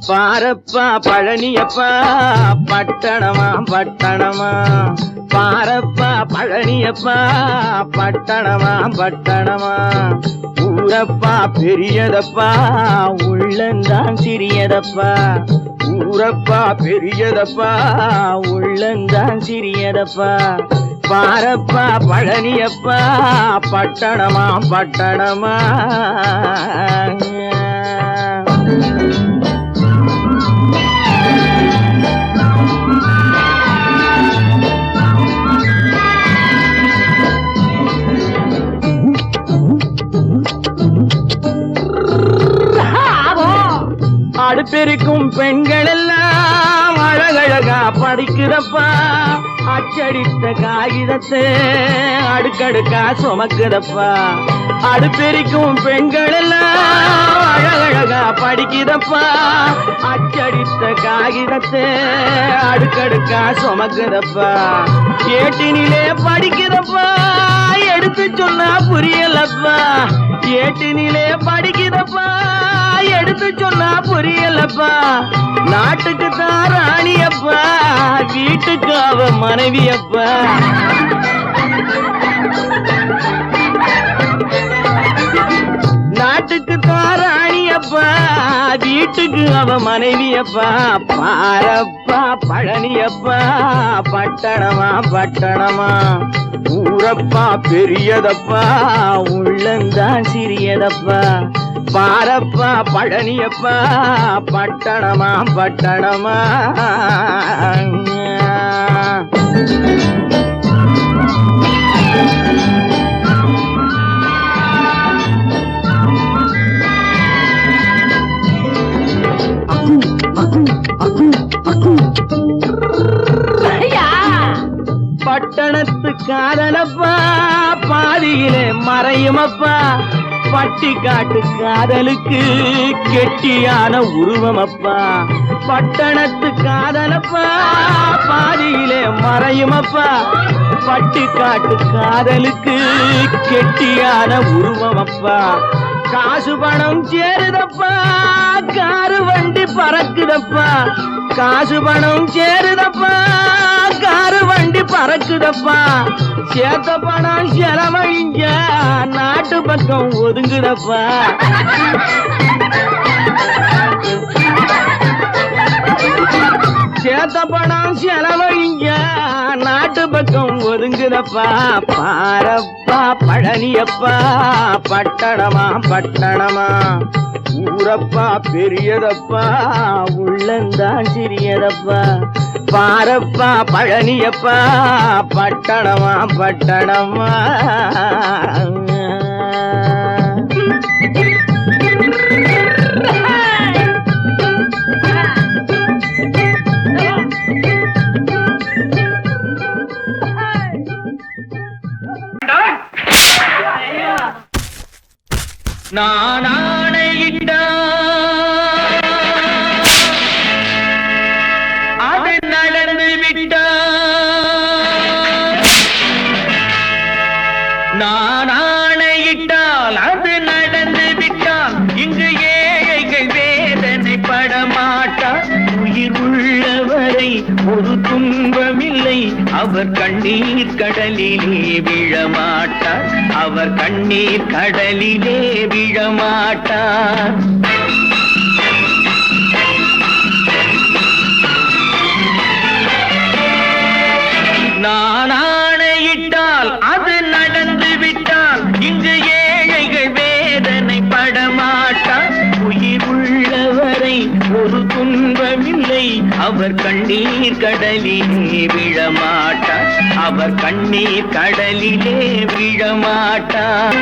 பாரப்பா பழனியப்பா பட்டணமா பட்டணமா, பாரப்பா பழனியப்பா பட்டணமா பட்டணமா, ஊரப்பா பெரியதப்பா உள்ளந்தான் சிறியதப்பா, ஊரப்பா பெரியதப்பா உள்ளந்தான் சிறியதப்பா, பாரப்பா பழனியப்பா பட்டணமா பட்டணமா. அடுப்பெருக்கும் பெண்கள் எல்லாம் அழகழகா படிக்கிறப்பா, அச்சடித்த காகிதத்தை அடுக்கடுக்கா சுமக்குதப்பா, அடுப்பெருக்கும் பெண்கள் எல்லாம் அழகழகா படிக்கிறப்பா, அச்சடித்த காகிதத்தை அடுக்கடுக்கா சுமக்குதப்பா, ஏட்டினிலே படிக்கிறப்பா எடுத்து சொன்னா புரியலப்பா, ஏட்டினிலே படிக்கிறப்பா எடுத்து சொன்னா புரியலப்பா, நாட்டுக்கு தான் ராணியப்பா வீட்டுக்கு அவ மனைவியப்பா, நாட்டுக்கு தான் ராணியப்பா வீட்டுக்கு அவ மனைவியப்பா, பாரப்பா பழனியப்பா பட்டணமா பட்டணமா, ஊரப்பா பெரியதப்பா உள்ளந்தான் சிறியதப்பா, பாரப்பா பழனியப்பா பட்டணமா பட்டணமா. பட்டணத்து காதலப்பா பாதியிலே மறையுமப்பா, பட்டி காட்டு காதலுக்கு கெட்டியான உருவமப்பா, பட்டணத்து காதலப்பா பாதியிலே மறையுமப்பா, பட்டி காட்டு காதலுக்கு கெட்டியான உருவமப்பா, காசு பணம் சேருதப்பா காரு வண்டி பறக்குதப்பா, காசு பணம் சேருதப்பா காரு வண்டி பறக்குதப்பா, சேத்த பணம் செலவழிஞ்ச நாட்டு பக்கம் ஒதுங்குதப்பா, சேத்த பணம் செலவழிஞ்ச நாட்டு பக்கம் ஒதுங்குதப்பா, பாரப்பா பழனியப்பா பட்டணமா பட்டணமா, ஊரப்பா பெரியதப்பா உள்ளந்தான் சிறியதப்பா, பாரப்பா பழனியப்பா பட்டணமா பட்டணமா. நான் ஆணையிட்ட அது நடந்து விட்ட, நான் ஆணையிட்டால் அது நடந்து விட்டால் இங்கு ஏழைகள் வேதனை படமாட்டார், உயிர் உள்ளவரை ஒரு துன்பமில்லை அவர் கண்ணீர் கடலிலே விழமாட்டார், அவர் கண்ணீர் கடலிலே விழமாட்டார். நான் ஆணையிட்டால் அது நடந்து விட்டால் இங்கு ஏழைகள் வேதனை படமாட்டார், உயிர் உள்ளவரை ஒரு துன்பமில்லை அவர் கண்ணீர் கடலிலே விழமாட்டார், அவர் கண்ணீர் கடலிலே விழமாட்டார்.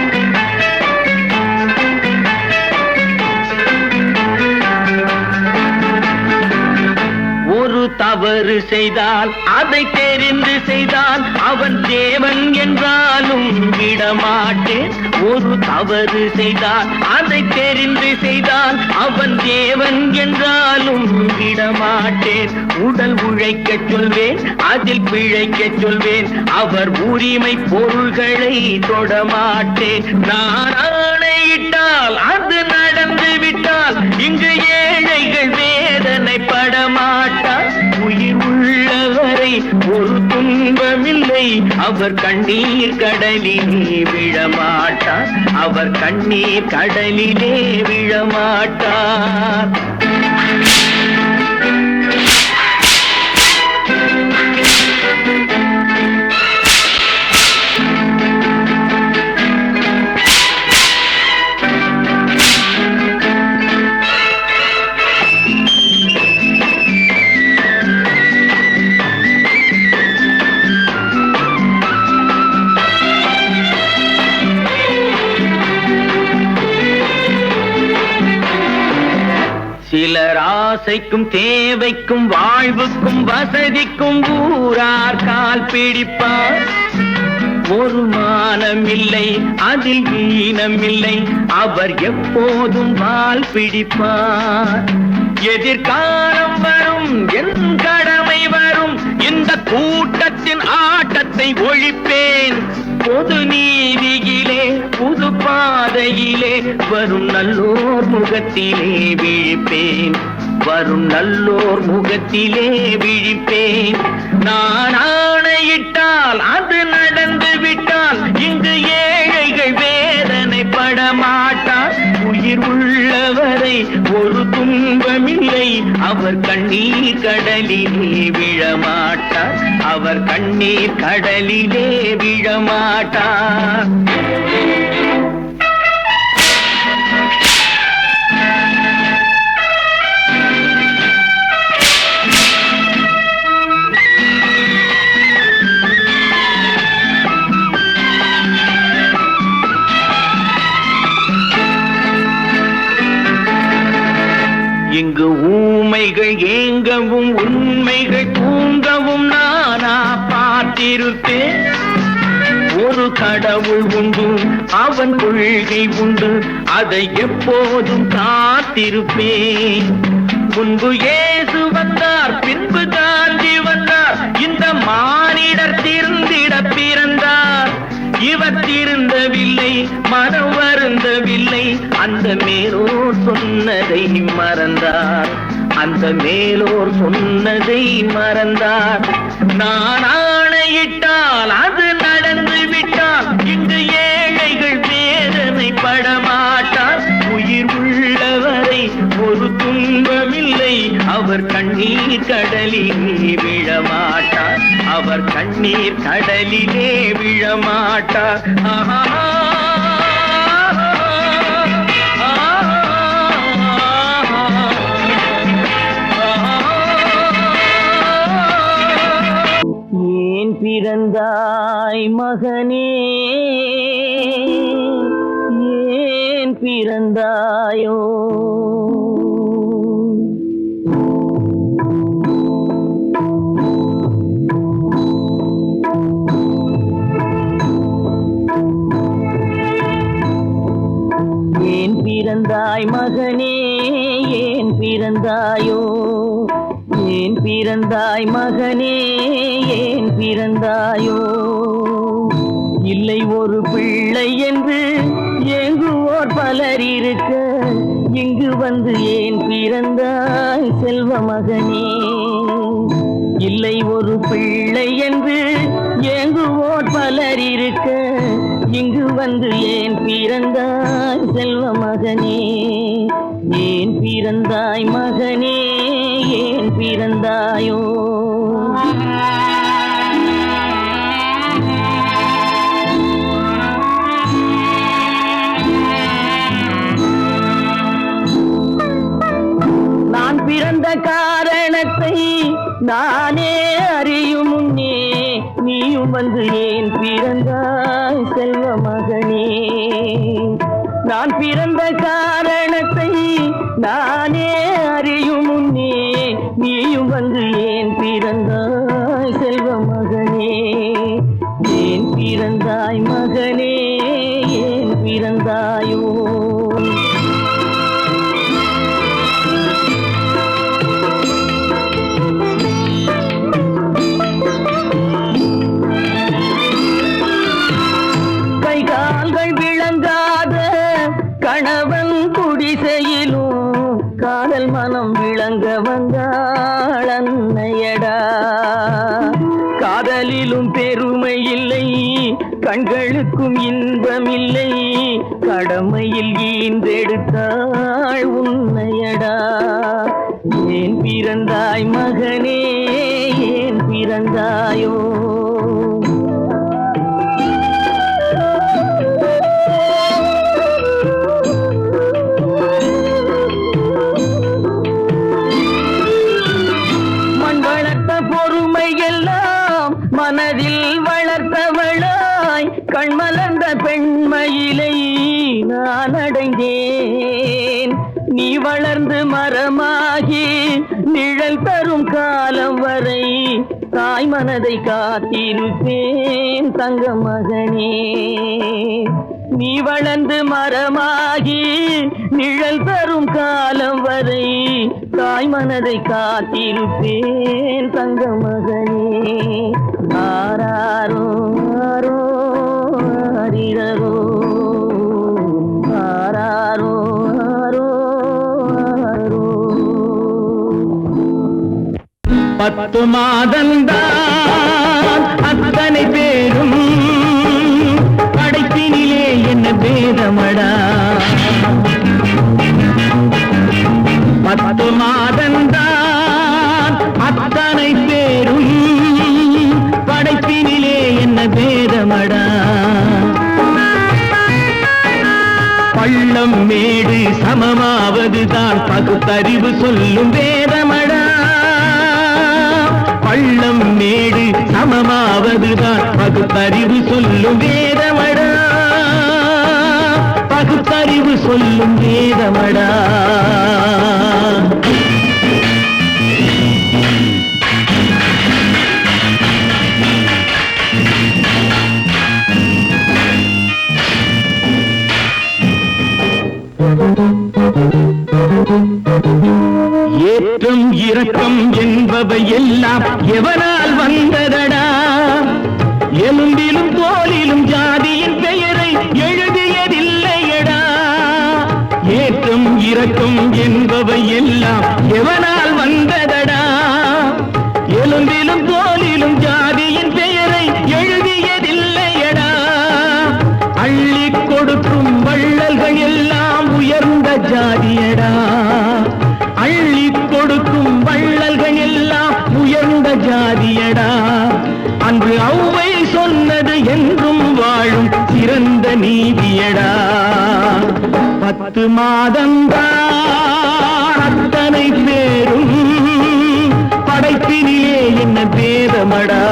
ஒரு தவ தவறு செய்தால் அதை தெரிந்து செய்தால் அவன் தேவன் என்றாலும் விடமாட்டேன். ஒரு தவறு செய்தால் அதை தெரிந்து செய்தால் அவன் தேவன் என்றாலும் விடமாட்டேன். உடல் உழைக்கச் சொல்வேன், அதில் பிழைக்கச் சொல்வேன், அவர் உரிமை பொருள்களை தொடமாட்டேன். நான் ஆணையிட்டால் அது நடந்து விட்டால் இங்கு ஏழைகள் வேதனை படமாட்டார். உயிர் உள்ளவரை ஒரு துன்பமில்லை, அவர் கண்ணீர் கடலிலே விழமாட்டார். அவர் கண்ணீர் கடலிலே விழமாட்டார். சிலர் ஆசைக்கும் தேவைக்கும் வாழ்வுக்கும் வசதிக்கும் ஊரார் கால் பிடிப்பார். ஒரு மானமில்லை, அதில் ஈனமில்லை, அவர் எப்போதும் வால் பிடிப்பார். எதிர்காலம் வரும், என் கடமை வரும், இந்த கூட்டத்தின் ஆட்டத்தை ஒழிப்பேன். பொது நீதியிலே புது பாதையிலே வரும் நல்லோர் முகத்திலே விழிப்பேன். வரும் நல்லோர் முகத்திலே விழிப்பேன். நான் ஆணையிட்டால் அது நடந்து விட்டால் இங்கு ஏழைகள் வேதனை படமாட்டார். உயிர் உள்ளவரை ஒரு துன்பமில்லை, அவர் கண்ணீர் கடலிலே விழமாட்டார். அவர் கண்ணீர் கடலிலே விழமாட்டார். இங்கு ஊமைகள் ஏங்கவும் உண்மைகள் தூங்கவும் நானா பார்த்திருப்பேன். ஒரு கடவுள் உண்டு, அவன் கொள்கை உண்டு, அதை எப்போதும் காத்திருப்பேன். முன்பு இயேசு வந்தார், பின்பு காந்தி வந்தார், இந்த மானிடர் திருந்திட பிறந்தார். இவர் திருந்தவில்லை, மனம் வருந்தவில்லை, அந்த மேலோர் சொன்னதை மறந்தார். அந்த மேலோர் சொன்னதை மறந்தார். நான் ஆணையிட்டால் அது நடந்து விட்டால் இங்கு ஏழைகள் வேதனை படமாட்டார். உயிர் உள்ளவரை ஒரு துன்பமில்லை, அவர் கண்ணீர் கடலிலே விழமாட்டார். அவர் கண்ணீர் கடலிலே விழமாட்டார். ஏன் பிறந்தாய் மகனே, ஏன் பிறந்தாயோ? ஏன் பிறந்தாய் மகனே, ஏன் பிறந்தாயோ? ஏன் பிறந்தாய் மகனே, ஏன் பிறந்தாயோ? இல்லை ஒரு பிள்ளை என்று ஏங்குவோர் பலர் இருக்க, இங்கு வந்து ஏன் பிறந்தாய் செல்வ மகனே? இல்லை ஒரு பிள்ளை என்று ஏங்குவோர் பலர் இருக்க, இங்கு வந்து ஏன் பிறந்தாய் செல்வ மகனே? ஏன் பிறந்தாய் மகனே, ஏன் பிறந்தாயோ? நான் பிறந்த காரணத்தை நானே அறியும் முன்னே நீயும் வந்து ஏன் பிறந்தாய் செல்வ மகனே? நான் பிறந்த காரணத்தை நானே அறியும் முன்னே நீயும் வந்து ஏன் பிறந்தாய் செல்வ மகனே, ஏன் பிறந்தாய் மகனே, ஏன் பிறந்தாயோ? கணவன் குடிசையிலும் காதல் மனம் விளங்க வந்தாள் அன்னையடா. காதலிலும் பெருமை இல்லை, கண்களுக்கும் இன்பமில்லை, கடமையில் ஈன்றெடுத்தாள் உன்னையடா. ஏன் பிறந்தாய் மகனே, ஏன் பிறந்தாயோ? மனதில் வளர்த்தவளாய் கண்மலர்ந்த பெண்மயிலை நான் அடைந்தேன். நீ வளர்ந்து மரமாகி நிழல் தரும் காலம் வரை தாய் மனதை காத்திருப்பேன் தங்க மகனே. நீ வளர்ந்து மரமாகி நிழல் தரும் காலம் வரை தாய் மனதை காத்திருப்பேன் தங்க மகனே. ஆராரோ ஆரோ ஆரிரரோ, ஆராரோ ஆரோ ஆரோ. 10 மாதந்தான் அத்தனை பேரும் படைப்பினிலே என்ன பேதமடா. 10 மாதந்தான் அத்தனை பேரும் படைப்பினிலே என்ன பேதமடா. பள்ளம் மேடு சமமாவதுதான் பகுத்தறிவு சொல்லும் வேதமடா. பள்ளம் மேடு சமமாவதுதான் பகுத்தறிவு சொல்லும் வேதமடா. பகுத்தறிவு சொல்லும் வேதமடா. ஏற்றம் இரக்கம் என்பவை எல்லாம் எவனால் வந்ததடா. எலும்பிலும் தோலிலும் ஜாதியின் பெயரை எழுதியதில்லையடா. ஏற்றம் இரக்கம் என்பவை எல்லாம் எவனால் வந்ததடா. எலும்பிலும் தோலிலும் ஜாதியின் பெயரை எழுதியதில்லையடா. அள்ளி கொடுக்கும் வள்ளல்கள் எல்லாம் உயர்ந்த ஜாதியடா. அள்ளி கொடுக்கும் வள்ளல்கள் எல்லாம் உயர்ந்த ஜாதியடா. அன்று ஔவை சொன்னது என்றும் வாழும் சிறந்த நீதியடா. 10 மாதந்தான் அத்தனை பேரும் படைப்பினிலே என்ன பேதமடா.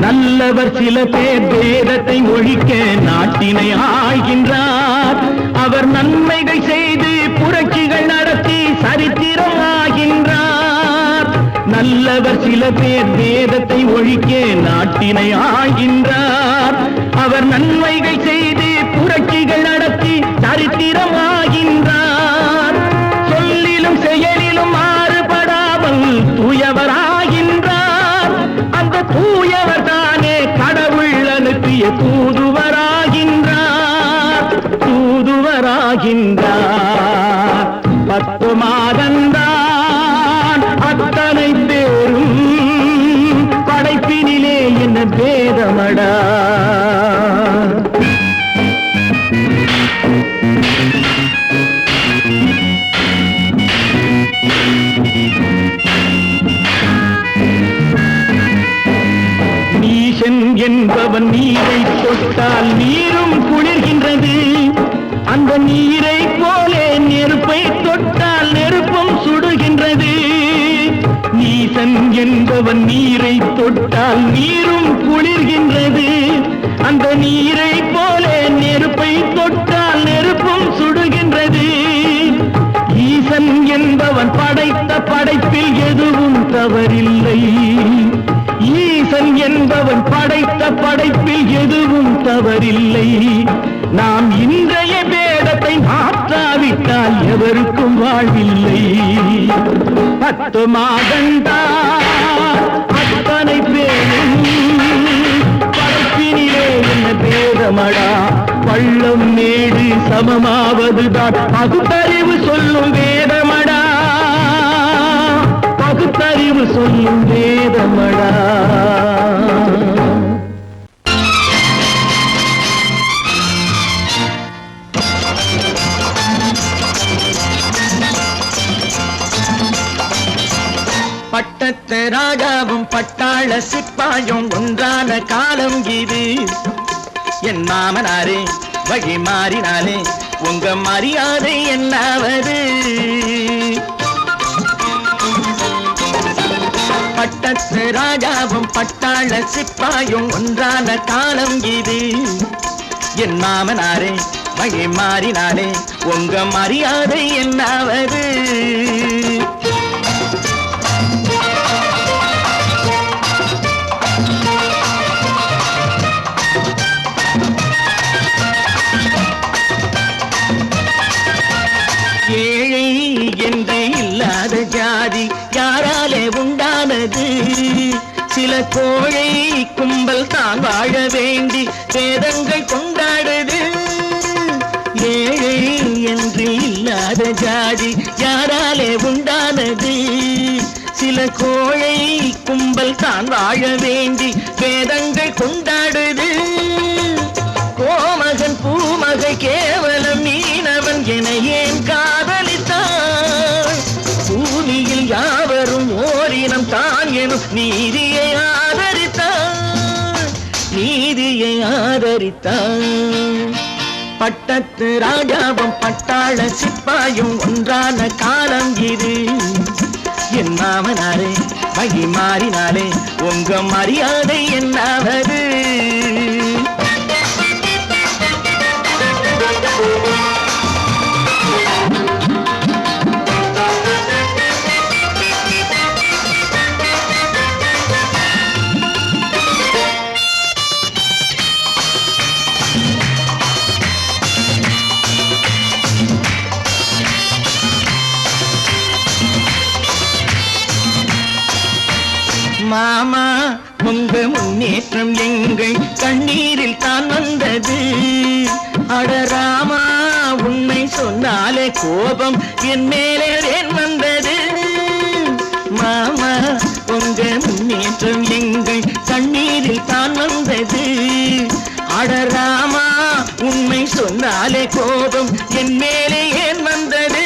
நல்லவர் சில பேர் வேதத்தை ஒழிக்க நாட்டினை ஆள்கின்றார். அவர் நன்மைகள் செய்து புரட்சிகள் நடத்தி சரித்திரம் ஆகின்றார். நல்லவர் சில பேர் வேதத்தை ஒழிக்க நாட்டினை ஆள்கின்றார். அவர் நன்மைகள் செய்து புரட்சிகள் நடத்தி சரித்திரம் ஆகின்றார். சொல்லிலும் செயலிலும் மாறுபடாமல் தூயவராகின்றார். அந்த தூயவர் தானே கடவுள் அனுப்பிய தூதுவராகின்றார். தூதுவராகின்றார். 10 மாதந்தான் அத்தனை பேரும் படைப்பினிலே என்ன பேதமடா. நீசன் என்பவன் நீரை தொட்டால் நீரும் குளிர்கின்றது. அந்த அந்த நீரை போலே நெருப்பை தொட்டால் நெருப்பும் சுடுகின்றது. நீசன் என்பவன் நீரை தொட்டால் நீரும் குளிர்கின்றது. அந்த நீரை போலே நெருப்பை தொட்டால் நெருப்பும் சுடுகின்றது. ஈசன் என்பவன் படைத்த படைப்பில் எதுவும் தவறில்லை. ஈசன் என்பவன் படைத்த படைப்பில் எதுவும் தவறில்லை. நாம் இன்றைய வேடத்தை மாற்றாவிட்டால் எவருக்கும் வாழ்வில்லை. 10 மாதந்தான் அத்தனை பேரும் படைப்பினிலே என்ன பேதமடா. பள்ளம் மேடு சமமாவதுதான் பகுத்தறிவு சொல்லும் வேதமடா. பகுத்தறிவு சொல்லும் வேதமடா. பட்டத்து ராஜாவும் பட்டாள சிப்பாயும் ஒன்றான காலம் இது. என் மாமனாரே வழி மாறினாலே உங்க மரியாதை என்னாவது? பட்டத்து ராஜாவும் பட்டாள சிப்பாயும் ஒன்றான காலம் இது. என் மாமனாரே வழி மாறினாலே உங்க மரியாதை என்னாவது? ஏழை என்று இல்லாத ஜாதி யாராலே உண்டானது? சில கோழை கும்பல் தான் வாழ வேண்டி வேதங்கள் கொண்டாடுது. ஏழை என்று இல்லாத ஜாதி யாராலே உண்டானது? சில கோழை கும்பல் தான் வாழ வேண்டி வேதங்கள் கொண்டாடுது. கோமகன் பூமகை கேவலம் மீனவன் என ஏன் காதலித்தான்? பூமியில் யாவரும் ஓரினம் தான் எனும் நீதியை ஆதரித்தான். நீதியை ஆதரித்தான். பட்டத்து ராஜாவும் பட்டாள சிப்பாயும் ஒன்றான காலம் இது. என் மாமனாரே வழி மாறினாலே உங்க மரியாதை என்னாவது? மாமா உங்க முன்னேற்றம் எங்கள் கண்ணீரில் தான் வந்தது. அடராமா உண்மை சொன்னாலே கோபம் என் மேலே ஏன் வந்தது? மாமா உங்க முன்னேற்றம் எங்கள் கண்ணீரில் தான் வந்தது. அடராமா உண்மை சொன்னாலே கோபம் என் மேலே ஏன் வந்தது?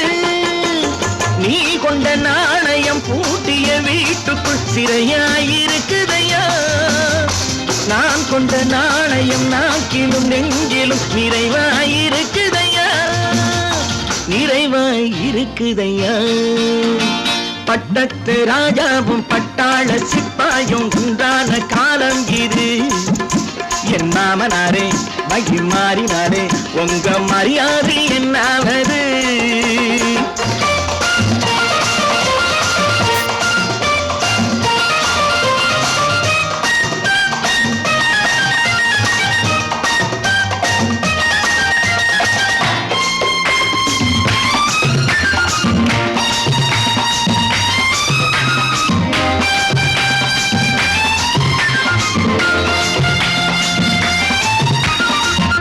நீ கொண்ட நாணயம் பூட்டிய வீட்டுக்குள் சிறையாயிருக்குதையா? நான் கொண்ட நாணயம் நாக்கிலும் நெஞ்சிலும் நிறைவாயிருக்குதையா? நிறைவாயிருக்குதையா? பட்டத்து ராஜாவும் பட்டாள சிப்பாயும் ஒன்றான காலம் இது. என் மாமனாரே வழி மாறினாரே உங்க மரியாதை என்னாவது?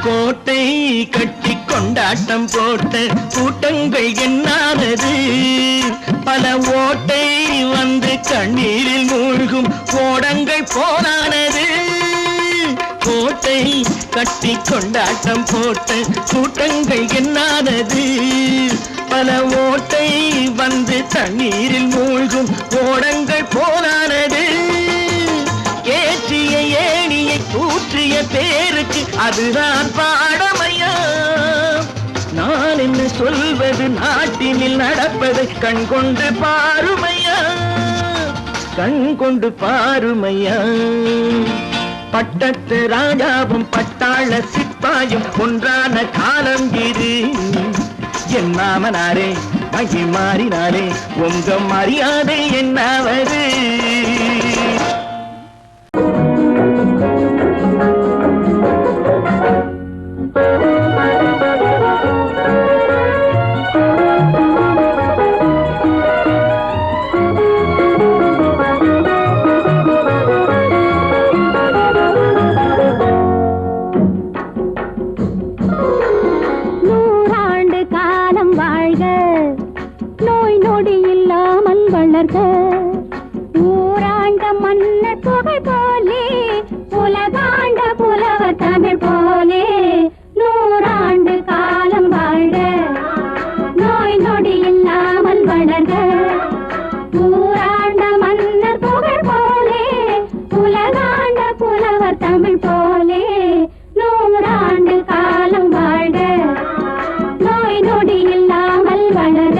கோட்டை கட்டி கொண்டாட்டம் போட்ட கூட்டங்கள் என்னானது? பல ஓட்டை வந்து கண்ணீரில் மூழ்கும் கோடங்கள் போனானது. கோட்டை கட்டி கொண்டாட்டம் போட்ட கூட்டங்கள் என்னானது? பல ஓட்டை வந்து தண்ணீரில் மூழ்கும் கோடங்கள் போனானது. ஏற்றிய ஏணியை தூற்றிய பேருக்கு அதுதான் பாடமையா? நான் சொல்வது நாட்டினில் நடப்பதை கண் கொண்டு பாருமையா, கண் கொண்டு பாருமையா. பட்டத்து ராஜாவும் பட்டாள சிப்பாயும் ஒன்றான காலம் இது. என் மாமனாரே மகி மாறினாரே உங்க மரியாதை என்னவது? ஊராண்ட மன்னர் புகழ் போலே உலகாண்ட புலவர் தமிழ் போலே நூறாண்டு காலம் வாழ்க, நோய் நொடி இல்லாமல் வளர்க. ஊராண்ட மன்னர் புகழ் போலே உலகாண்ட புலவர் தமிழ் போலே நூறாண்டு காலம் வாழ்க, நோய் நொடி இல்லாமல் வளர்க.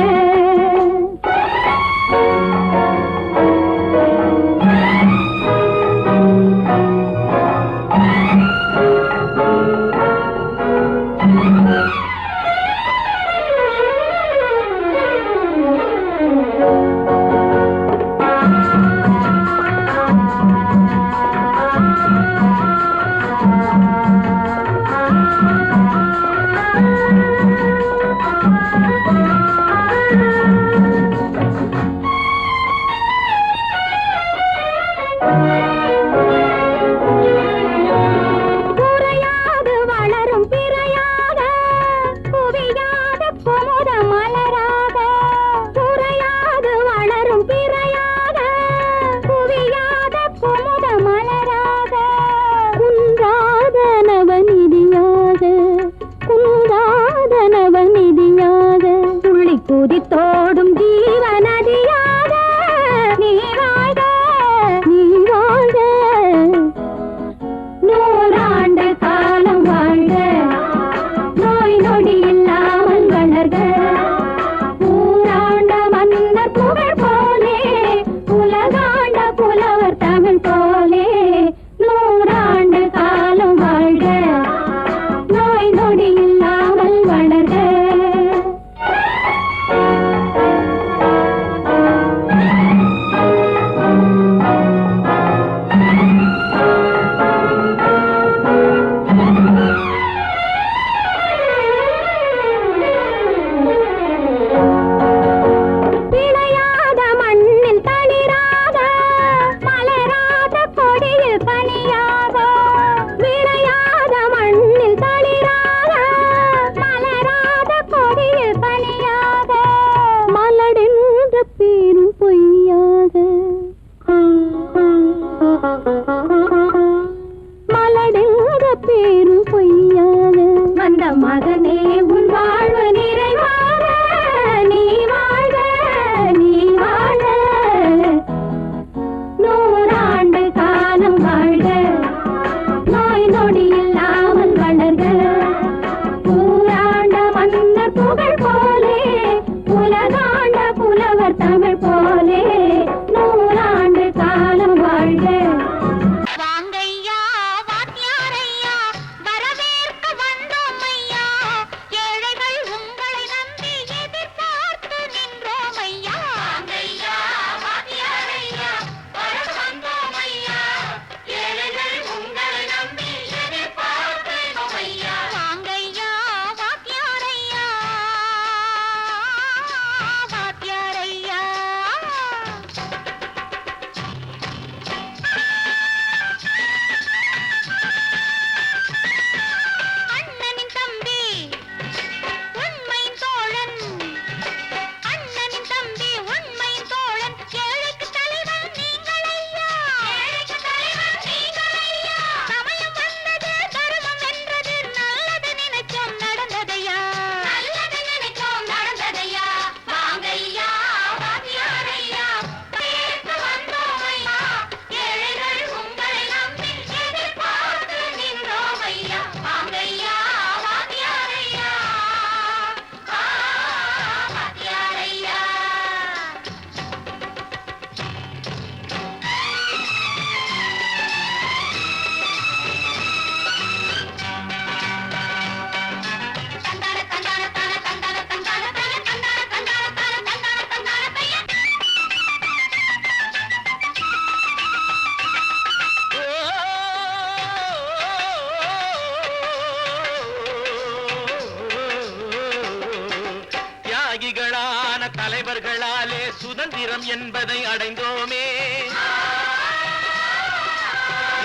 சுதந்திரம் என்பதை அடைந்தோமே.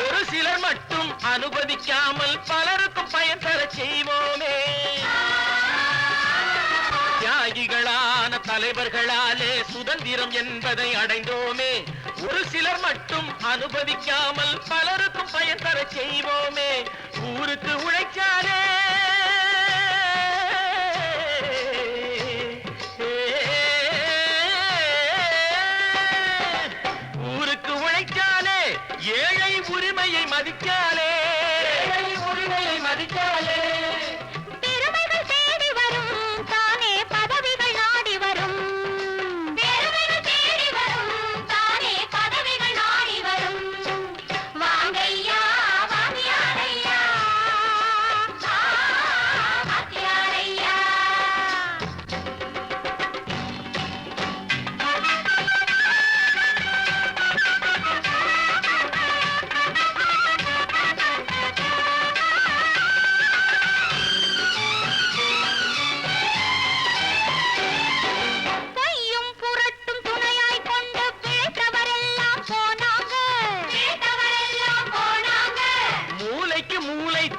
ஒரு சிலர் மட்டும் அனுமதிக்காமல் பலருக்கும் பயன் தர செய்வோமே. தியாகிகளான தலைவர்களாலே சுதந்திரம் என்பதை அடைந்தோமே. ஒரு சிலர் மட்டும் அனுமதிக்காமல் பலருக்கும் பயன் தர செய்வோமே. ஊருக்கு உழைச்சாலே ஏழை உரிமையை மதிக்காலே, உரிமையை மதிக்காலே. பெருமைகள் தேடி வரும் தானே பதவிகள் நாடி வரும். பெருமைகள் தேடி வரும் தானே பதவிகள் நாடி வரும். வாங்கையா வாங்கியாரையா வாங்கியாரையா.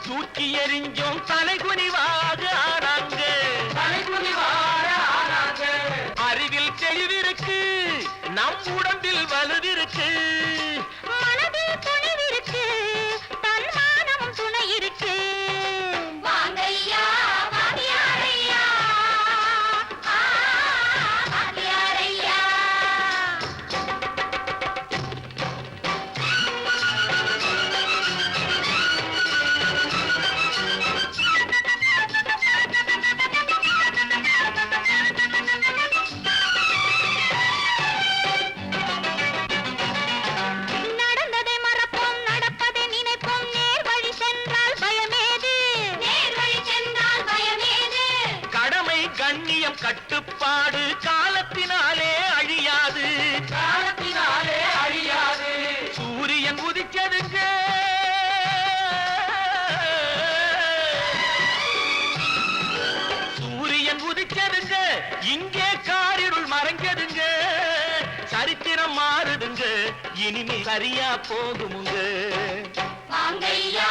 தூக்கி எறிஞ்சோம் தலைகுனிவாக ஆனாங்க, தலைகுனிவாக ஆனாங்க. அறிவில் தெளிவிருக்கு, நம் உடம்பில் வலுவிருக்கு, மனதில் துணிவிருக்கு, தன்மானமும் துணை இருக்கு. வாங்கையா வாங்கியாரையா வாங்கியாரையா. கண்ணியம் கட்டுப்பாடு காலத்தினாலே அழியாது, காலத்தினாலே அழியாது. சூரியன் உதிச்சதுங்க, சூரியன் உதிச்சதுங்க, இங்கே காரிருள் மறைஞ்சதுங்க. சரித்திரம் மாறுதுங்க, இனிமே சரியா போகுமுங்க. வாங்கையா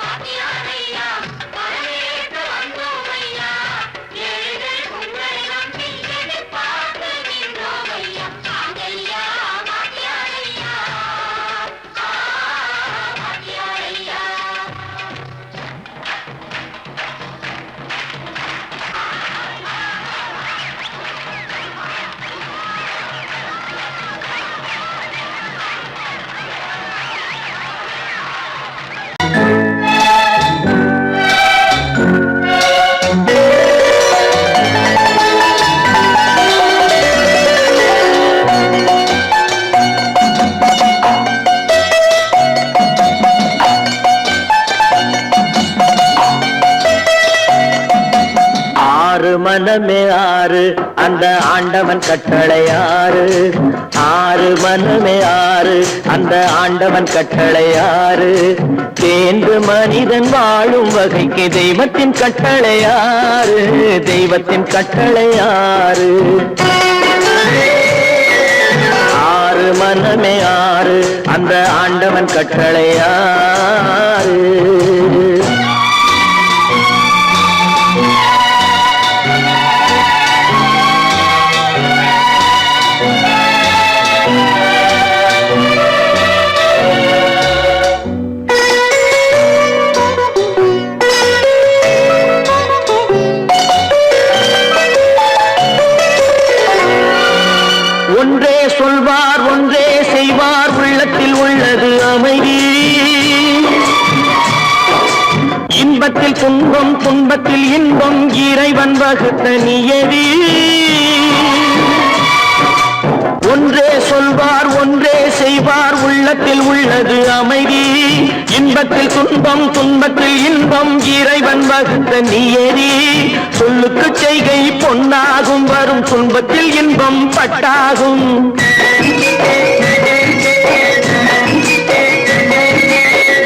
வாங்கியாரையா வரவேற்று வந்தோமையா. மனமே ஆறு அந்த ஆண்டவன் கட்டளையாறு. ஆறு மனமே ஆறு அந்த ஆண்டவன் கட்டளையாறு. தேர்ந்து மனிதன் வாழும் வகைக்கு தெய்வத்தின் கட்டளையாறு, தெய்வத்தின் கட்டளையாறு. ஆறு மனமே ஆறு அந்த ஆண்டவன் கட்டளையாறு. ஒன்றே சொல்வார் ஒன்றே செய்வார், உள்ளத்தில் உள்ளது அமைதி. இன்பத்தில் துன்பம் துன்பத்தில் இன்பம், இறைவன் வகுத்த நியதி. ஒன்றே சொல்வார் ஒன்றே செய்வார், உள்ளத்தில் உள்ளது அமைதி. இன்பத்தில் துன்பம் துன்பத்தில் இன்பம், இறைவன் வகுத்த நியதி. சொல்லுக்கு செய்கை பொன்னாகும், வரும் துன்பத்தில் இன்பம் பட்டாகும்.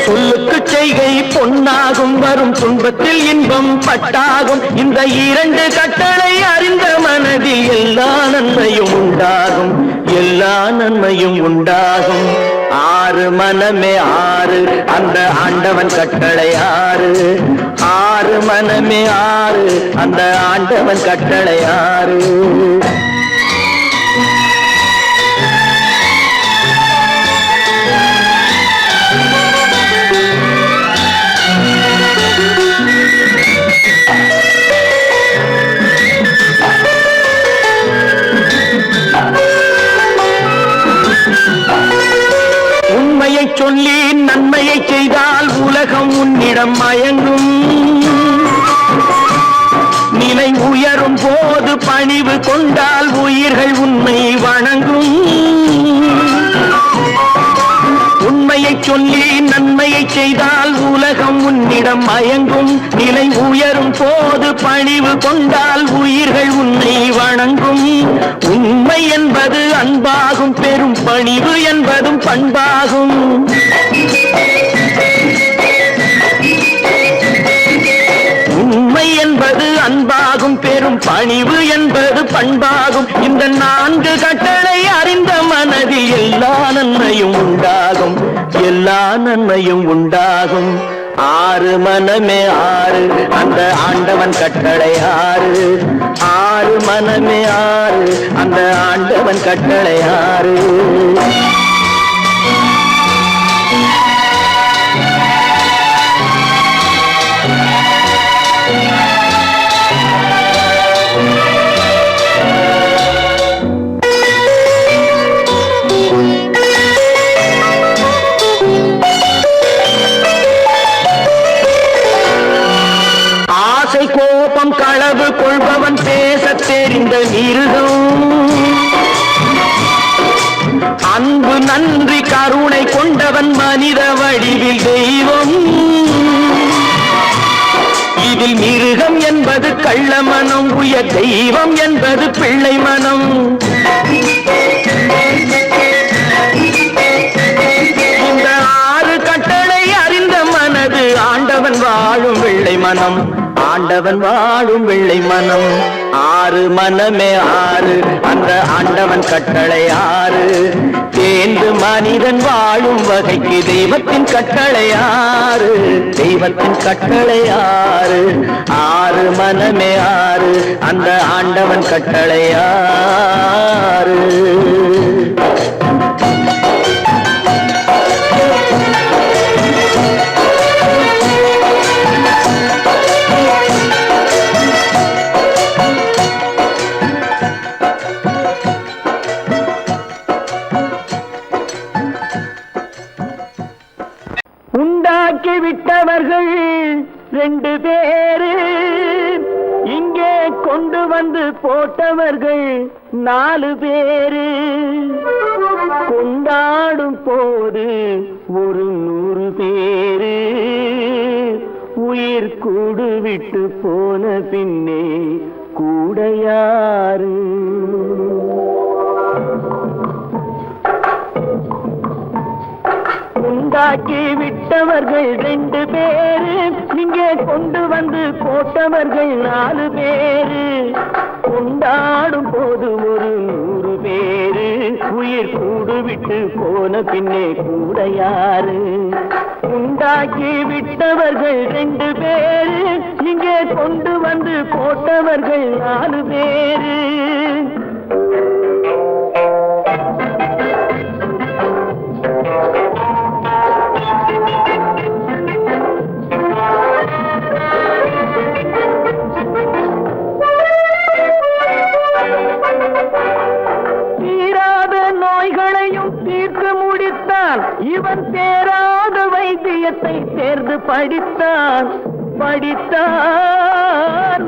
சொல்லுக்கு செய்கை பொன்னாகும், வரும் துன்பத்தில் துன்பத்தில் இன்பம் பட்டாகும். இந்த இரண்டு கட்டளை அறிந்த மனதில் எல்லா நன்மையும் உண்டாகும், எல்லா நன்மையும் உண்டாகும். ஆறு மனமே ஆறு, அந்த ஆண்டவன் கட்டளை ஆறு. ஆறு மனமே ஆறு, அந்த ஆண்டவன் கட்டளை ஆறு. உண்மையை சொல்லி நன்மையை செய்தால் உலகம் உன்னிடம் மயங்கும். நிலை உயரும் போது பணிவு கொண்டால் உயிர்கள் உன்னை வணங்கும். உண்மையை சொல்லி நன்மையை செய்தால் உலகம் உன்னிடம் மயங்கும். நிலை உயரும் போது பணிவு கொண்டால் உயிர்கள் உன்னை வணங்கும். உண்மை என்பது அன்பாகும், பெரும் பணிவு என்பதும் பண்பாகும். உண்மை என்பது அன்பாகும், பெரும் பணிவு என்பது பண்பாகும். இந்த நான்கு கட்டளை அறிந்த மனதில் எல்லா நன்மையும் உண்டாகும், எல்லா நன்மையும் உண்டாகும். ஆறு மனமே ஆறு, அந்த ஆண்டவன் கட்டளை ஆறு. ஆறு மனமே ஆறு, அந்த ஆண்டவன் கட்டளை ஆறு. கோபம் களவு கொள்பவன் பேச தெரிந்த மிருகம். அன்பு நன்றி கருணை கொண்டவன் மனித வடிவில் தெய்வம். இதில் மிருகம் என்பது கள்ள மனம், உயர் தெய்வம் என்பது பிள்ளை மனம். இந்த ஆறு கட்டளை அறிந்த மனது ஆண்டவன் வாழும் வெள்ளை மனம், ஆண்டவன் வாழும் வெள்ளை மனம். ஆறு மனமே ஆறு, அந்த ஆண்டவன் கட்டளை ஆறு. தேர்ந்து மனிதன் வாழும் வகைக்கு தெய்வத்தின் கட்டளை ஆறு, தெய்வத்தின் கட்டளை ஆறு. ஆறு மனமே ஆறு, அந்த ஆண்டவன் கட்டளை ஆறு. உண்டாக்கி விட்டவர்கள் ரெண்டு பேரு, இங்கே கொண்டு வந்து போட்டவர்கள் 4 பேரு. கொண்டாடும் போது ஒரு 100 பேரு, உயிர் கூடு விட்டு போன பின்னே கூட யாரு? உண்டாக்கி விட்டவர்கள் 2 பேரு, இங்கே கொண்டு வந்து போட்டவர்கள் 4 பேரு. கொண்டாடும் போது ஒரு 100 பேரு, உயிர் கூடு விட்டு போன பின்னே கூட யாரு? உண்டாக்கி விட்டவர்கள் 2 பேரு, இங்கே கொண்டு வந்து போட்டவர்கள் 4 பேரு. இவன் தேராத வைத்தியத்தை தேர்ந்து படித்தான்,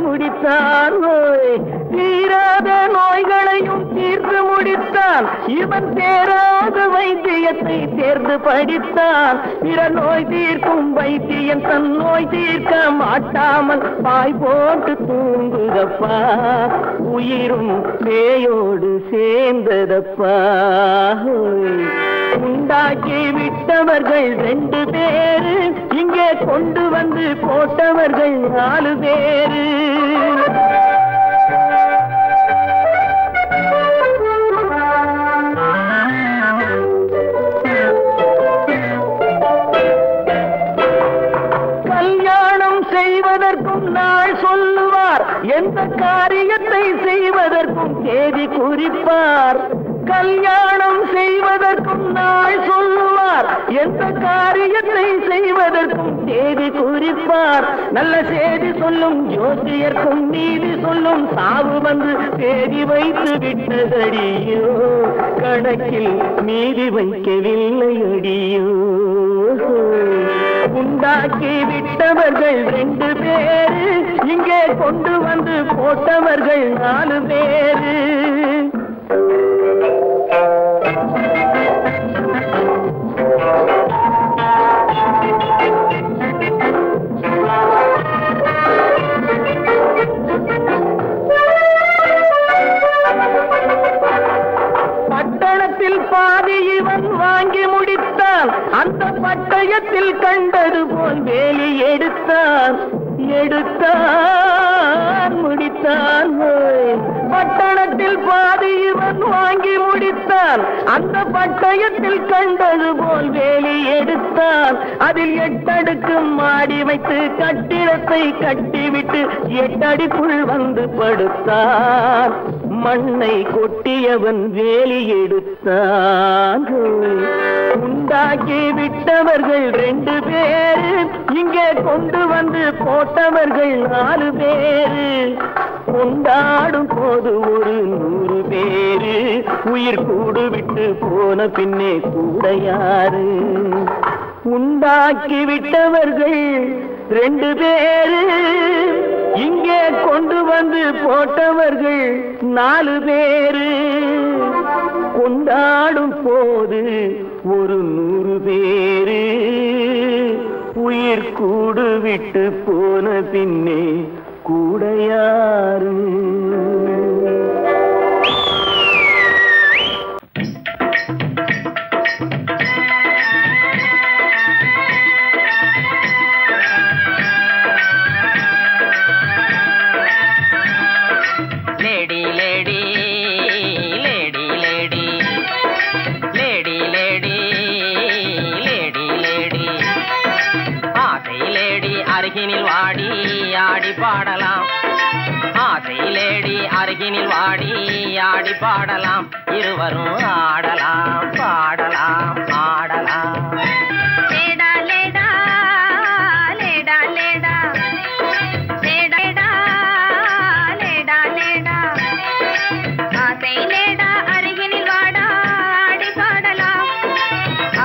முடித்தான். தீராத நோய்களையும் தீர்த்து முடித்தான். முடித்தான். இவன் தேராத வைத்தியத்தை தேர்ந்து படித்தான். பிற நோய் தீர்க்கும் வைத்தியன் தன் நோய் தீர்க்க மாட்டாமல் பாய் போட்டு தூங்குதப்பா. உயிரும் பேயோடு சேர்ந்ததப்பா. உண்டாக்கி விட்டவர்கள் 2 பேரு, இங்கே கொண்டு வந்து போட்டவர்கள் 4 பேரு. கல்யாணம் செய்வதற்கும் நாள் சொல்லுவார், எந்த காரியத்தை செய்வதற்கும் தேதி குறிப்பார். கல்யாணம் செய்வதற்கும் நாள் சொல்லுவார், எந்த காரியத்தை செய்வதற்கும் தேதி குறிப்பார். நல்ல செய்தி சொல்லும் ஜோசியர்க்கும் நீதி சொல்லும் சாவு வந்து தேதி வைத்து விட்டதடியோ. கணக்கில் மீதி வைக்கவில்லை அடியோ. உண்டாக்கி விட்டவர்கள் 2 பேரு, இங்கே கொண்டு வந்து போட்டவர்கள் 4 பேரு. பட்டணத்தில் பாதி இவன் வாங்கி முடித்தான். அந்த பட்டயத்தில் கண்டது போல் வேலி எடுத்தான். முடித்தான். பட்டணத்தில் பாதி இவன் வாங்கி முடித்தான். அந்த பட்டயத்தில் கண்டது போல் வேலி எடுத்தான். அதில் 8 அடுக்கு மாடி வைத்து கட்டிடத்தை கட்டிவிட்டு 8 அடிக்குள் வந்து படுத்தான். மண்ணை கொட்டியவன் வேலி எடுத்தான். உண்டாக்கி விட்டவர்கள் 2 பேரு, இங்கே கொண்டு வந்து போட்டவர்கள் 4 பேரு. கொண்டாடும் போது ஒரு 100 பேரு, உயிர் கூடு விட்டு போன பின்னே கூட யாரு. உண்டாக்கி விட்டவர்கள் 2 பேரு, இங்கே கொண்டு வந்து போட்டவர்கள் 4 பேரு. கொண்டாடும் போது ஒரு 100 பேரு, உயிர் கூடு விட்டு போன பின்னே கூட யாரு. அருகினில் வாடி ஆடி பாடலாம். ஆசை லேடி அருகினில் வாடி ஆடி பாடலாம். இருவரும் ஆடலாம் பாடலாம் ஆடலாம். லேடா லேடா லேடா லேடா லேடா லேடா லேடா ஆசை லேடா அருகினில் வாடா ஆடி பாடலாம்.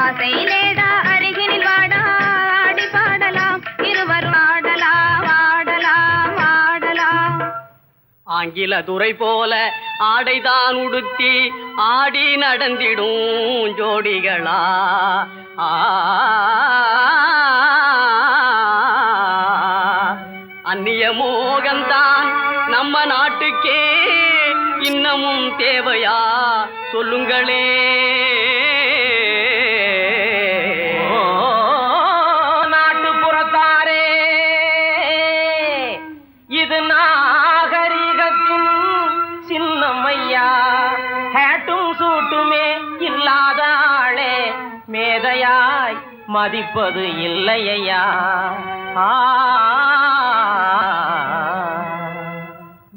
ஆசை லேடா அருகினில் வாடா ஆடி பாடலாம். இருவரும் ஆடலாம் ஆடலாம் ஆடலாம். ஆங்கில துரை போல ஆடைதான் உடுத்தி ஆடி நடந்திடும் ஜோடிகளா. அந்நிய மோகம்தான் நம்ம நாட்டுக்கே இன்னமும் தேவையா சொல்லுங்களே. நாட்டுப்புறத்தாரே, இது நாகரிகத்தின் சின்னம்மையா. ஹேட்டும் சூட்டுமே இல்லாத ஆளே மேதையாய் மதிப்பது இல்லையா.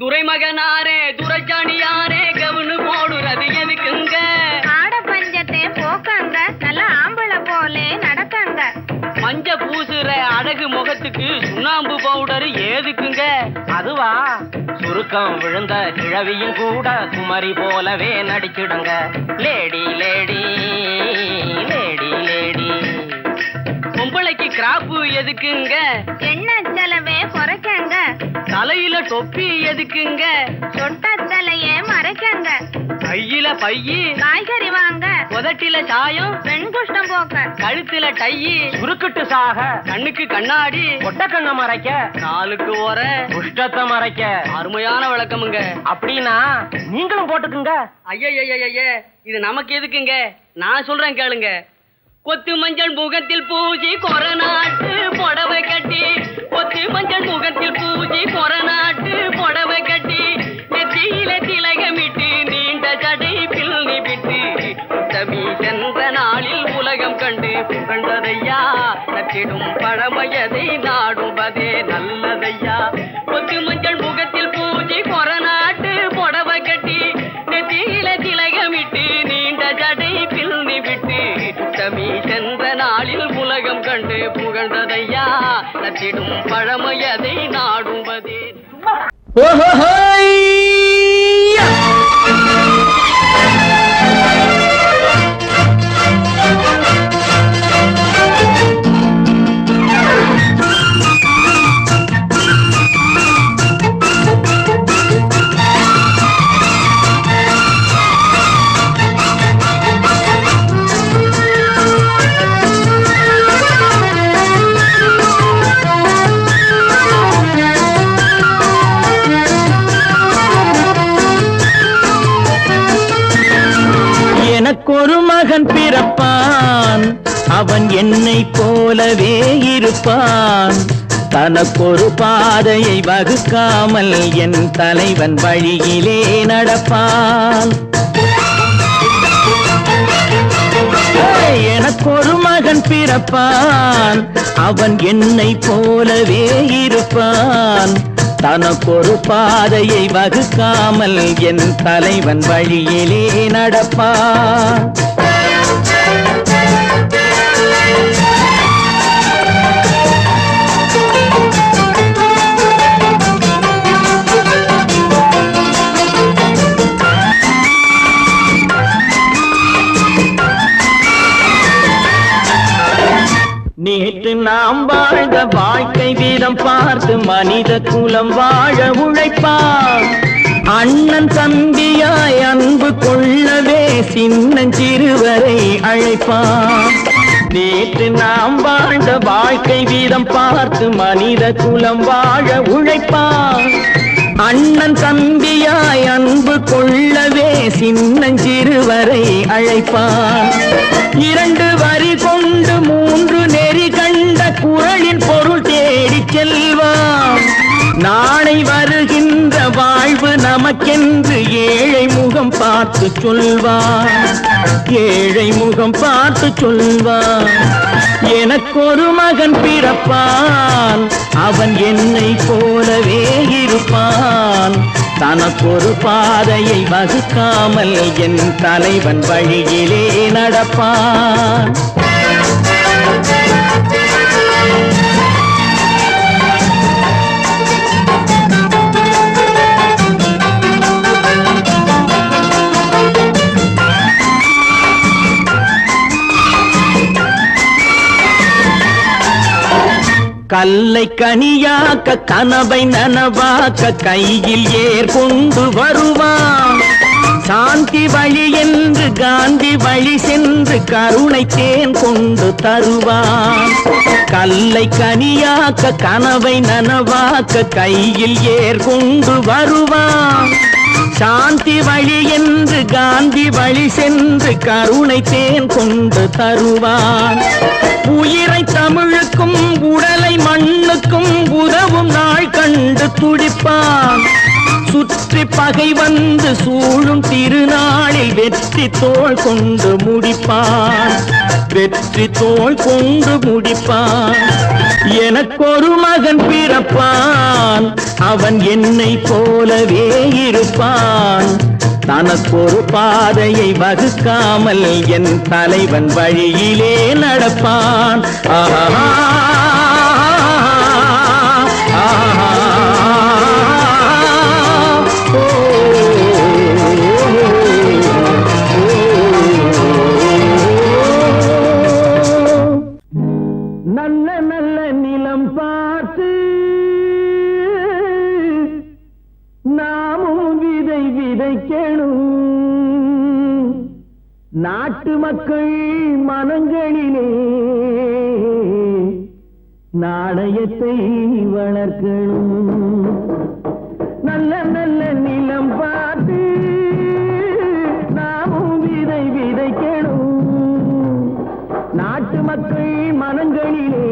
துரைமகனாரே துரைச்சாணியாரே கவுனு போடுறது எதுக்குங்க? ஆட பஞ்சத்தை போக்கங்க, நல்ல ஆம்பளை போலே நடக்கங்க. மஞ்ச பூசுற அழகு முகத்துக்கு சுண்ணாம்பு பவுடர் ஏதுக்குங்க? அதுவா, சுருக்கம் விழுந்த கிழவியும் கூட குமரி போலவே நடிச்சிடுங்க. Lady lady lady lady. பொம்பளைக்கு கிராப்பு எதுக்குங்க? எண்ணெய் செலவே குறைக்கங்க. தலையில தொப்பி எதுக்குங்க? சொட்ட தலையே மறைக்கங்க. கையில பையி, காய்கறி வாங்க, உதட்டில சாயம், பெண் குஷ்டம் போக்க, கழுத்துல டையி, சுருக்கிட்டு சாக, கண்ணுக்கு கண்ணாடி, ஒட்ட கண்ண மறைக்க, காலுக்கு ஓர, குஷ்டத்தை மறைக்க. அருமையான விளக்கமுங்க. அப்படின்னா நீங்களும் போட்டுக்குங்க. ஐய, இது நமக்கு எதுக்குங்க? நான் சொல்றேன் கேளுங்க. கொத்து மஞ்சள் முகத்தில் பூஜை கொரநாட்டு புடவை கட்டி, கொத்து மஞ்சள் முகத்தில் பூஜை கொரநாட்டு புடவை கட்டி, நெத்தியில திலகமிட்டு நீண்ட ஜடை பிள்ளி விட்டு, உத்தமி சென்ற நாளில் உலகம் கண்டு புகழ்ந்ததையா, நற்றிடும் பழமையதை நாடுவதே நல்லதையா. கொத்து மஞ்சள் முகத்தில் பூஜை கொரநாட்டு புடவை கட்டி, நெத்தியில திலகமிட்டு நீண்ட ஜடை பிள்ளி விட்டு, உத்தமி சென்ற நாளில் உலகம் கண்டு புகழ்ந்ததையா, நற்றிடும் பழமையதை நாடுவதே. எனக்கொரு மகன் பிறப்பான், அவன் என்னை போலவே இருப்பான். தனக்கொரு பாதையை வகுக்காமல் என் தலைவன் வழியிலே நடப்பான். எனக்கொரு மகன் பிறப்பான், அவன் என்னை போலவே இருப்பான். தனக்கொரு பாதையை வகுக்காமல் என் தலைவன் வழியிலே நடப்பான். நேற்று நாம் வாழ்ந்த வாழ்க்கை வீதம் பார்த்து மனித குலம் வாழ உழைப்பான். அண்ணன் தம்பியாய் அன்பு கொள்ளவே சின்னஞ்சிறுவரை அழைப்பான். நேற்று நாம் வாழ்ந்த வாழ்க்கை வீதம் பார்த்து மனித குலம் வாழ உழைப்பான். அண்ணன் தம்பியாய் அன்பு கொள்ளவே சின்னஞ்சிறுவரை அழைப்பான். 2 வரி கொண்டு 3 நெறி கண்ட குறளின் பொருள் தேடிச் செல்வான். நாளை வருகின்ற வாழ்வு நமக்கென்று ஏழை முகம் பார்த்து சொல்வான். ஏழை முகம் பார்த்து சொல்வான். எனக்கொரு மகன் பிறப்பான், அவன் என்னை போலவே இருப்பான். தனக்கொரு பாதையை வகுக்காமல் என் தலைவன் வழியிலே நடப்பான். கல்லை கனியாக்க கனவை நனவாக்க கையில் ஏற்கொண்டு வருவான். சாந்தி வழி என்று காந்தி வழி சென்று கருணை தேன் கொண்டு தருவான். கல்லை கனியாக்க கனவை நனவாக்க கையில் ஏற்கொண்டு வருவான். சாந்தி வழி என்று காந்தி வழி சென்று கருணை தேன் கொண்டு தருவான். உயிரை தமிழுக்கும் உடலை மண்ணுக்கும் உதவும் நாள் கண்டு துடிப்பான். சுற்றி பகை வந்து சூழும் திருநாளில் வெற்றி தோள் கொண்டு முடிப்பான். வெற்றி தோள் கொண்டு முடிப்பான். எனக்கொரு மகன் பிறப்பான், அவன் என்னை போலவே இருப்பான். தனக்கொரு பாதையை வகுக்காமல் என் தலைவன் வழியிலே நடப்பான். ஆஹா நல்ல நல்ல நிலம் பார்த்து நாமும் விதை விதைக்கணும். நாட்டு மக்கள் மனங்களிலே நாணயத்தை வளர்க்கணும். நல்ல நல்ல நிலம் பார்த்து நாமும் விதை விதைக்கணும். நாட்டு மக்கள் மனங்களிலே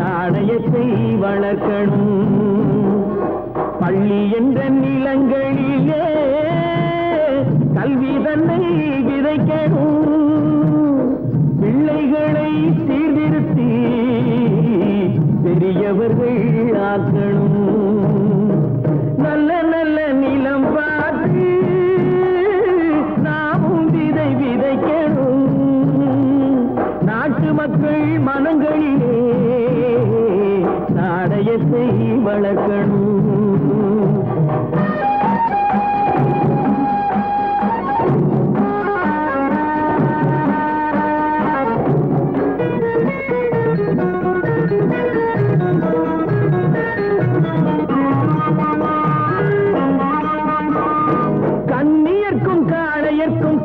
நாணயத்தை வளர்க்கணும். பள்ளி என்ற நிலங்களிலே கல்வி தன்னை விதைக்கணும். பிள்ளைகளை சீர்திருத்தி பெரியவர்கள் ஆக்கணும். நல்ல நல்ல நிலம் பார்த்து நாமும் விதை விதைக்கணும். நாட்டு மக்கள் மனங்களிலே நாணயத்தை வளர்க்கணும்.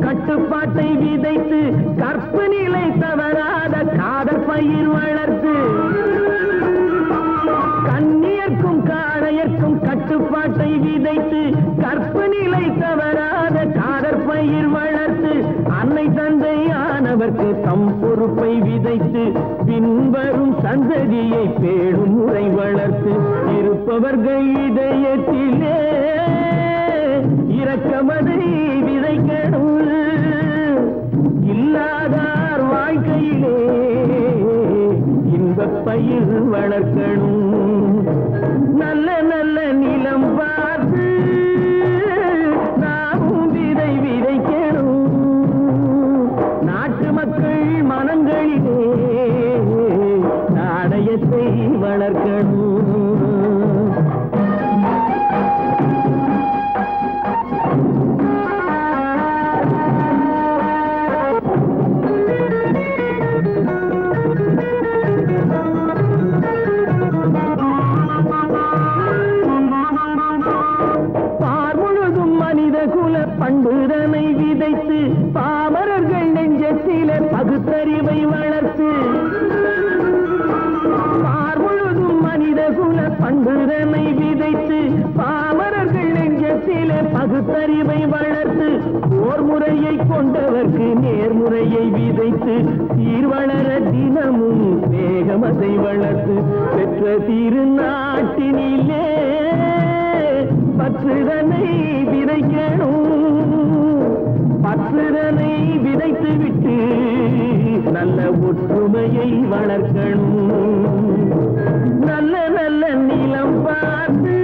கட்டுப்பாட்டை விதைத்து கற்பு நிலை தவறாத காதல் பயிர் வளர்த்து கண்ணியர்க்கும் காளையர்க்கும் கட்டுப்பாட்டை விதைத்து கற்பு நிலை தவறாத காதல் பயிர் வளர்த்து அன்னை தந்தையானவர்க்கு தம் பொறுப்பை விதைத்து பின்வரும் சந்ததியை பேடும் முறை வளர்த்து இருப்பவர்கள் இதயத்திலே இரக்கமதை விதைக்கணும். இல்லாதார் வாழ்க்கையிலே இன்பப் பயிர் வளர்க்கணும். நல்ல நல்ல நிலம் பார்த்து நாமும் விதை விதைக்கணும். நாட்டு மக்கள் மனங்களிலே நாணயத்தை வளர்க்கணும். பண்புதனை விதைத்து பாமரர்கள் நெஞ்சத்திலே பகுத்தறிவை வளர்த்து பார் முழுதும் மனித குல பண்புதனை விதைத்து பாமரர்கள் நெஞ்சத்திலே பகுத்தறிவை வளர்த்து ஓர் முறையை கொண்டவர்க்கு நேர்முறையை விதைத்து சீர் வளர தினமும் வேகமதை வளர்த்து பெற்ற திருநாட்டினிலே பற்றுதனை விதைக்கணும். பற்றுதனை விதைத்து விட்டு நல்ல ஒற்றுமையை வளர்க்கணும். நல்ல நல்ல நிலம் பார்த்து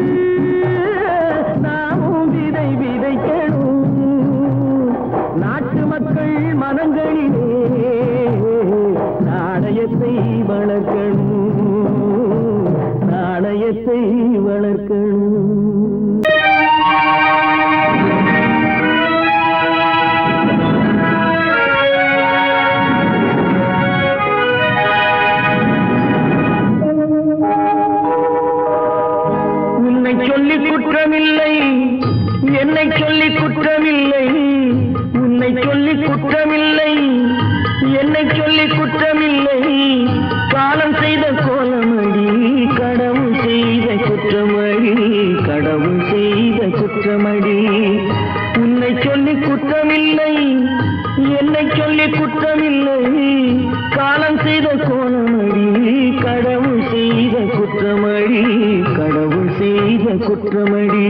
நாமும் விதை விதைக்கணும். நாட்டு மக்கள் மனங்களிலே நாணயத்தை வளர்க்கணும். நாணயத்தை வளர்க்கணும். சொல்லி குற்றமில்லை, என்னை சொல்லி குற்றமில்லை. உன்னை சொல்லி குற்றமில்லை, என்னை சொல்லி குற்றமில்லை. காலம் செய்த கோலமடி, கடவுள் செய்த குற்றமடி, கடவுள் செய்த குற்றமடி. உன்னை சொல்லி குற்றமில்லை, என்னை சொல்லி குற்றமில்லை. காலம் செய்த கோலமடி, கடவுள் செய்த குற்றமடி, கடவுள் செய்த குற்றமடி.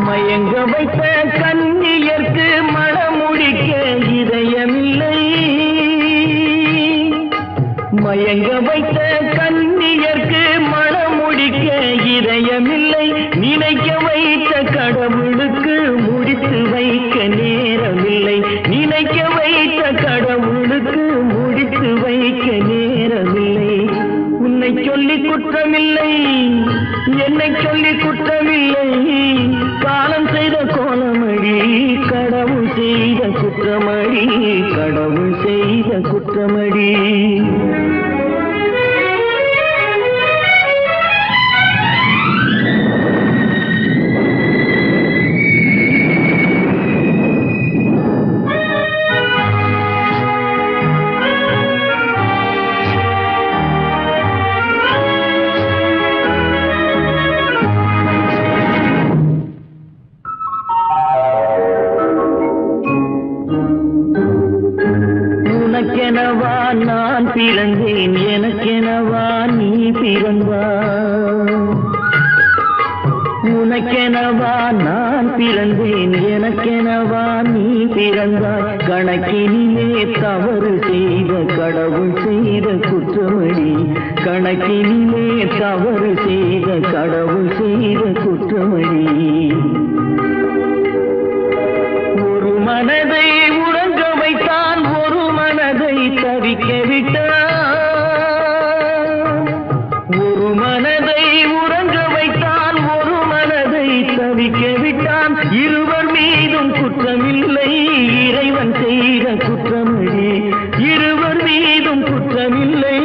மயங்க வைத்த கன்னியர்க்கு மணமுடிக்க இதயமில்லை. மயங்க வைத்த கன்னியர்க்கு மணமுடிக்க இதயமில்லை. நினைக்க வைத்த கடவுளுக்கு முடித்து வைக்க நேரமில்லை. நினைக்க வைத்த கடவுளுக்கு முடித்து வைக்க நேரமில்லை. உன்னை சொல்லி குற்றமில்லை, என்னை உன்னை சொல்லி குற்றமில்லை, காலம் செய்த கோலமடி, கடவுள் செய்த குற்றமடி, கடவுள் செய்த குற்றமடி. உனக்கெனவா நான் பிறந்தேன், எனக்கெனவா நீ பிறந்தாய். உனக்கெனவா நான் பிறந்தேன், எனக்கெனவா நீ பிறந்தாய். கணக்கினிலே தவறு செய்த கடவுள் செய்த குற்றமடி, கணக்கினிலே தவறு செய்த கடவுள் செய்த குற்றமடி. ஒரு மனதை உறங்க வைத்தான், ஒரு மனதை தவிக்க விட்டான். ஒரு மனதை உறங்க வைத்தான், ஒரு மனதை தவிக்க விட்டான். இருவர் மீதும் குற்றமில்லை, இறைவன் செய்த குற்றமடி. இருவர் மீதும் குற்றமில்லை,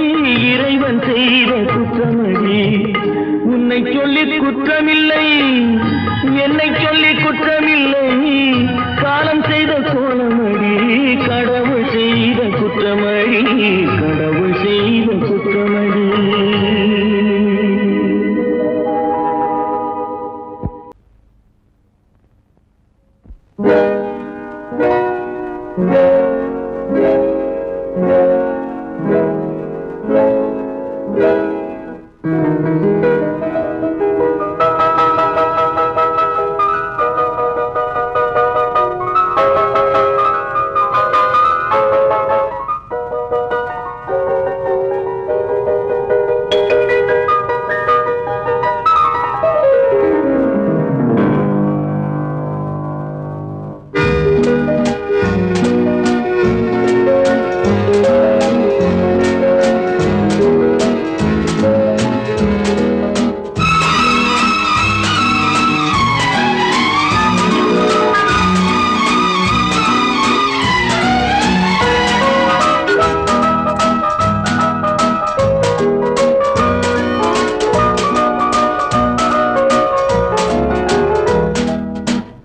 இறைவன் செய்த குற்றமடி. உன்னை சொல்லி குற்றமில்லை, என்னை சொல்லி குற்றமில்லை, காலம் செய்த கோலமடி, கடவுள் செய்த குற்றமடி, கடவுள் செய்த குற்றமடி.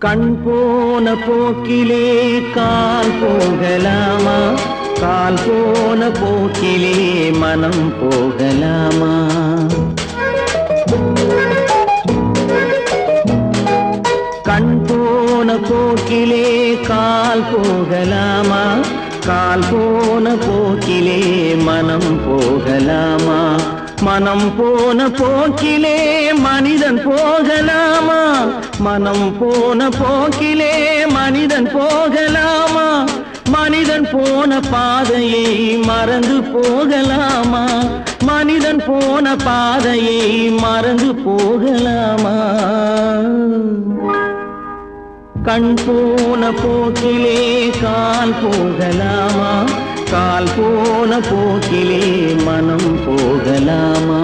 கண் போன போக்கிலே கால் போகலாமா, கால் போன போக்கிலே மனம் போகலாமா. கண் போன போக்கிலே கால் போகலாமா, கால் போன போக்கிலே மனம் போகலாமா. மனம் போன போக்கிலே மனிதன் போகலாமா, மனம் போன போக்கிலே மனிதன் போகலாமா. மனிதன் போன பாதையை மறந்து போகலாமா, மனிதன் போன பாதையை மறந்து போகலாமா. கண் போன போக்கிலே கால் போகலாமா, கால் போன போக்கிலே மனம் போகலாமா.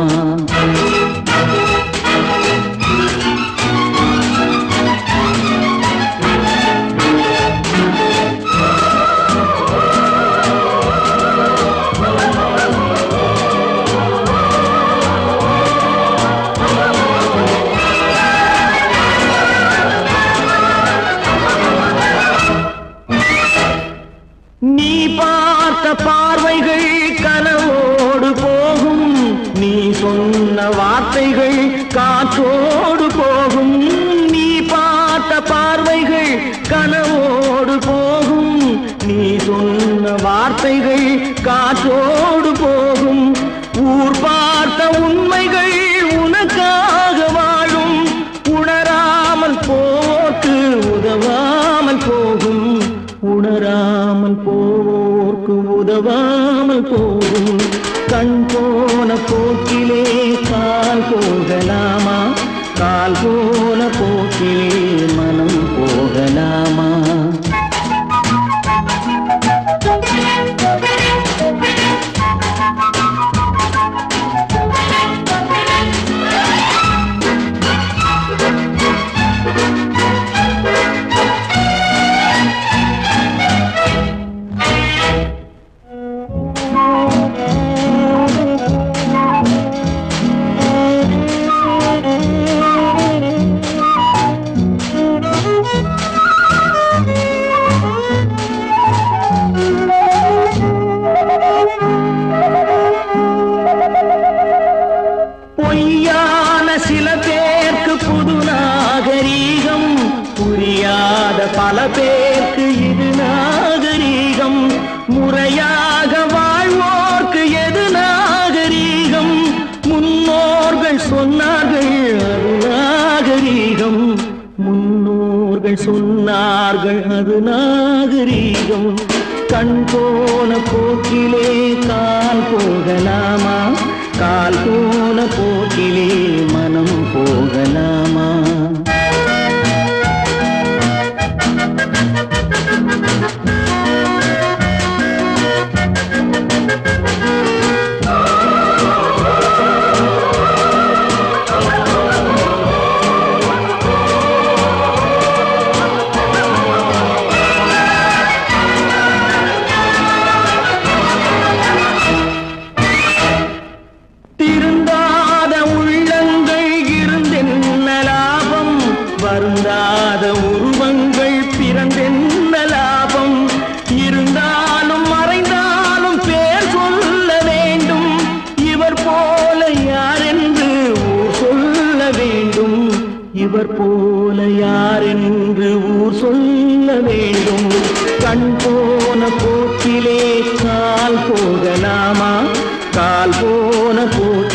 நீ பார்த்த பார்வைகள் கனவோடு போகும், நீ சொன்ன வார்த்தைகள் காற்றோடு போகும். நீ பார்த்த பார்வைகள் கனவோடு போகும், நீ சொன்ன வார்த்தைகள் காற்றோடு போகும். ஊர் பார்த்த உண்மைகள் உனக்காக வாழும், உணராமல் போக்கு உதவாமல் போகும், உணராமல் போக்கு உதவாமல் போகும். கண் போன போக்கிலே கால் போகலாமா, கால் போன போக்கிலே மனம் போகலாமா. பல பேருக்கு இது நாகரீகம். முறையாக வாழ்வோர்க்கு எது நாகரீகம்? முன்னோர்கள் சொன்னார்கள் அது நாகரீகம். முன்னோர்கள் சொன்னார்கள் அது நாகரீகம். கண் போன போக்கிலே கால் போகலாமா? கால் போன போக்கிலே மனம் போகலாமா? திருந்தாத உள்ளங்கள் இருந்தென்ன லாபம்? வருந்தாத உருவங்கள் பிறந்தென்ன லாபம்? இருந்தாலும் மறைந்தாலும் பேர் சொல்ல வேண்டும். இவர் போல யாரென்று ஊர் சொல்ல வேண்டும். இவர் போல யாரென்று ஊர் சொல்ல வேண்டும். கண் போன போக்கிலே கால் போகலாமா? கால் போன போக்கிலே